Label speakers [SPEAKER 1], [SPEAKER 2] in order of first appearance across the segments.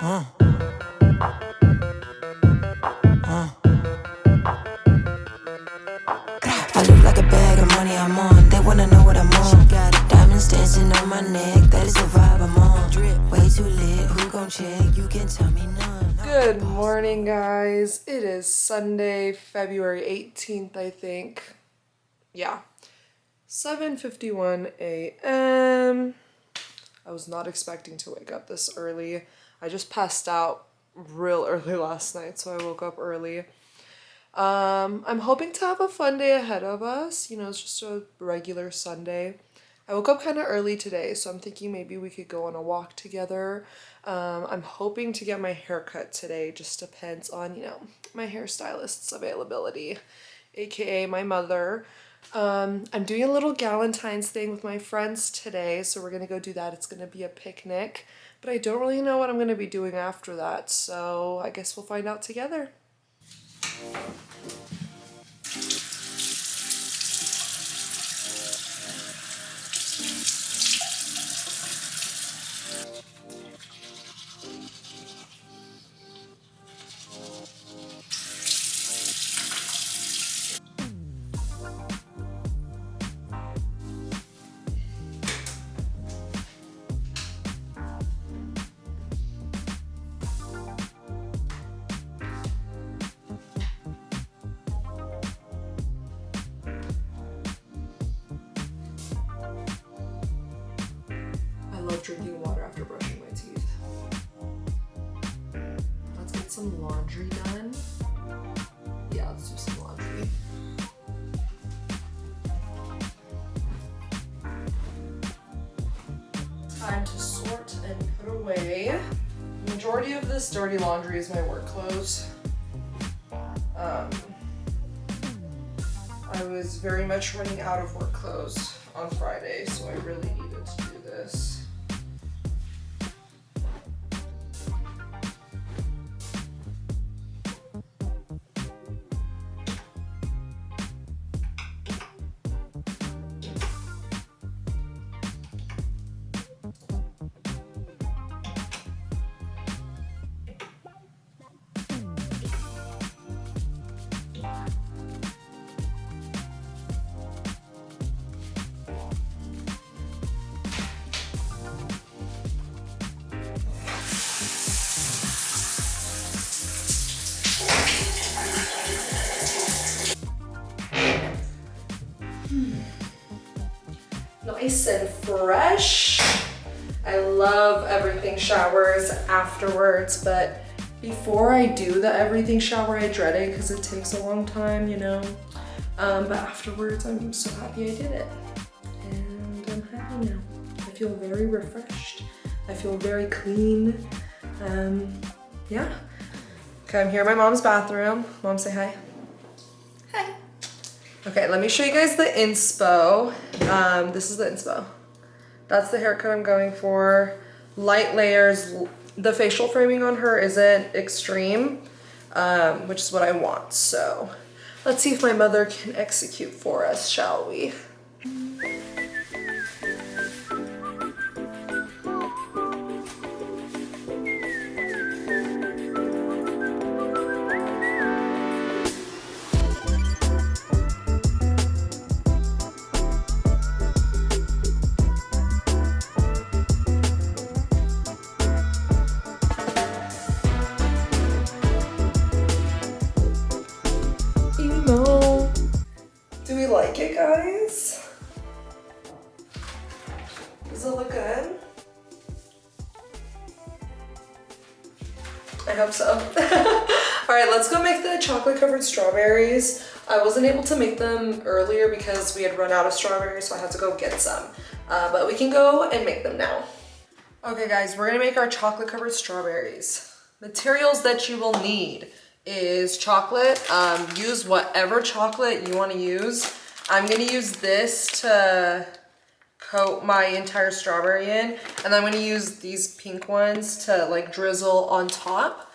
[SPEAKER 1] I look like a bag of money I'm on. They wanna know what I'm on. Got diamonds dancing on my neck. That is the vibe I'm on. Way too lit. Who gon' check? You can tell me none.
[SPEAKER 2] Good morning, guys. It is Sunday, February 18th, I think. Yeah. 7:51 a.m. I was not expecting to wake up this early. I just passed out real early last night, so I woke up early. I'm hoping to have a fun day ahead of us. You know, it's just a regular Sunday. I woke up kind of early today, so I'm thinking maybe we could go on a walk together. I'm hoping to get my hair cut today. Just depends on, you know, my hairstylist's availability, aka my mother. I'm doing a little Galentine's thing with my friends today, so we're gonna go do that. It's gonna be a picnic, but I don't really know what I'm gonna be doing after that, so I guess we'll find out together. I love drinking water after brushing my teeth. Let's get some laundry done. Yeah, let's do some laundry. Time to sort and put away. The majority of this dirty laundry is my work clothes. I was very much running out of work clothes on Friday, so I really needed to do this. Nice and fresh. I love everything showers afterwards, but before I do the everything shower, I dread it because it takes a long time, you know. But afterwards, I'm so happy I did it. And I'm happy now. I feel very refreshed. I feel very clean. Yeah. Okay, I'm here in my mom's bathroom. Mom, say hi. Hi. Okay, let me show you guys the inspo. This is the inspo. That's the haircut I'm going for. Light layers. The facial framing on her isn't extreme, which is what I want. So let's see if my mother can execute for us, shall we? Do we like it, guys? Does it look good? I hope so. All right, let's go make the chocolate covered strawberries. I wasn't able to make them earlier because we had run out of strawberries, so I had to go get some. But we can go and make them now. Okay guys, we're gonna make our chocolate covered strawberries. Materials that you will need is chocolate. Use whatever chocolate you want to use. I'm gonna use this to coat my entire strawberry in, and I'm gonna use these pink ones to like drizzle on top.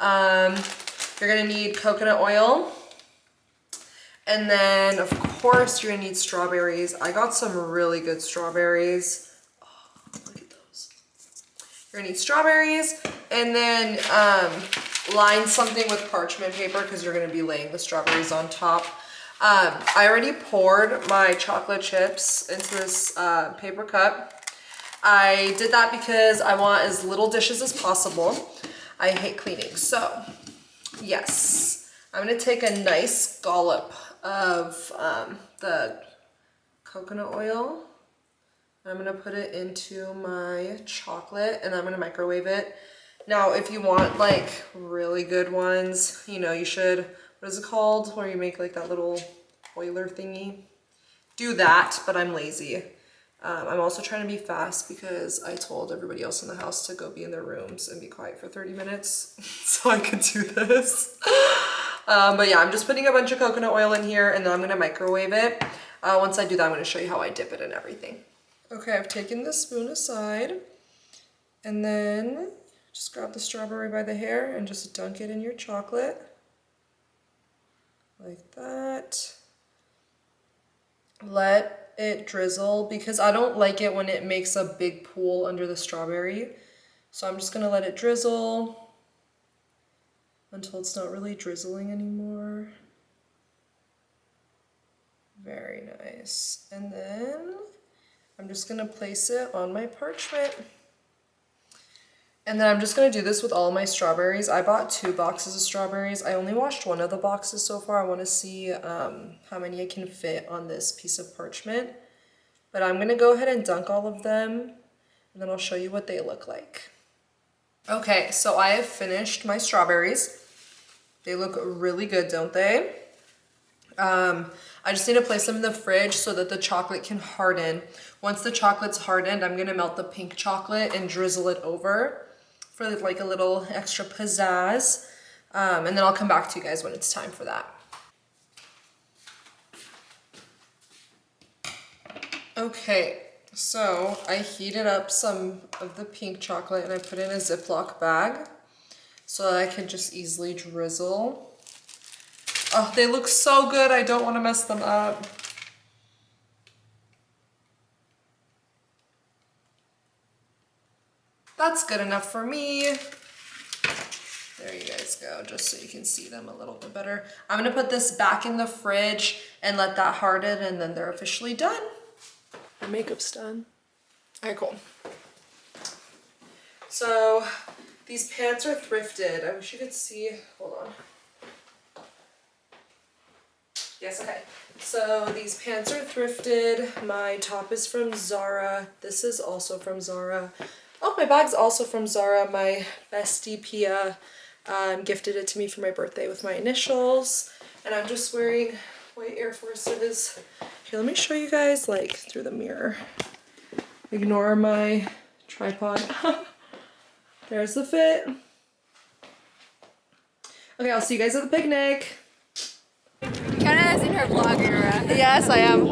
[SPEAKER 2] You're gonna need coconut oil, and then of course you're gonna need strawberries. I got some really good strawberries. Oh, look at those. You're gonna need strawberries, and then line something with parchment paper because you're gonna be laying the strawberries on top. I already poured my chocolate chips into this paper cup. I did that because I want as little dishes as possible. I hate cleaning, so yes. I'm gonna take a nice scallop of the coconut oil. I'm gonna put it into my chocolate and I'm gonna microwave it. Now, if you want like really good ones, you know, you should, what is it called? Where you make like that little oiler thingy. Do that, but I'm lazy. I'm also trying to be fast because I told everybody else in the house to go be in their rooms and be quiet for 30 minutes so I could do this. But yeah, I'm just putting a bunch of coconut oil in here and then I'm gonna microwave it. Once I do that, I'm gonna show you how I dip it and everything. Okay, I've taken the spoon aside and then just grab the strawberry by the hair and just dunk it in your chocolate. Like that. Let it drizzle because I don't like it when it makes a big pool under the strawberry. So I'm just gonna let it drizzle until it's not really drizzling anymore. Very nice. And then I'm just gonna place it on my parchment. And then I'm just gonna do this with all my strawberries. I bought 2 boxes of strawberries. I only washed one of the boxes so far. I wanna see how many I can fit on this piece of parchment. But I'm gonna go ahead and dunk all of them and then I'll show you what they look like. Okay, so I have finished my strawberries. They look really good, don't they? I just need to place them in the fridge so that the chocolate can harden. Once the chocolate's hardened, I'm gonna melt the pink chocolate and drizzle it over for like a little extra pizzazz. And then I'll come back to you guys when it's time for that. Okay, so I heated up some of the pink chocolate and I put it in a Ziploc bag so that I can just easily drizzle. Oh, they look so good. I don't want to mess them up. That's good enough for me. There you guys go, just so you can see them a little bit better. I'm gonna put this back in the fridge and let that harden and then they're officially done. My makeup's done. All right, cool. So these pants are thrifted. I wish you could see, hold on. Yes, okay. So these pants are thrifted. My top is from Zara. This is also from Zara. Oh, my bag's also from Zara. My bestie Pia gifted it to me for my birthday with my initials. And I'm just wearing white Air Forces. Here, let me show you guys like through the mirror. Ignore my tripod. There's the fit. Okay, I'll see you guys at the picnic.
[SPEAKER 3] Kenna's in her vlog era.
[SPEAKER 2] Yes, I am.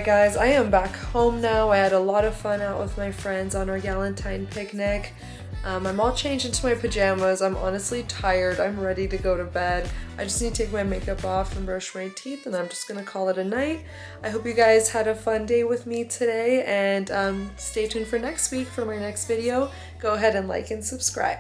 [SPEAKER 2] Guys, I am back home now. I had a lot of fun out with my friends on our Galentine picnic. I'm all changed into my pajamas. I'm honestly tired. I'm ready to go to bed. I just need to take my makeup off and brush my teeth, and I'm just gonna call it a night. I hope you guys had a fun day with me today, and stay tuned for next week for my next video. Go ahead and like and subscribe.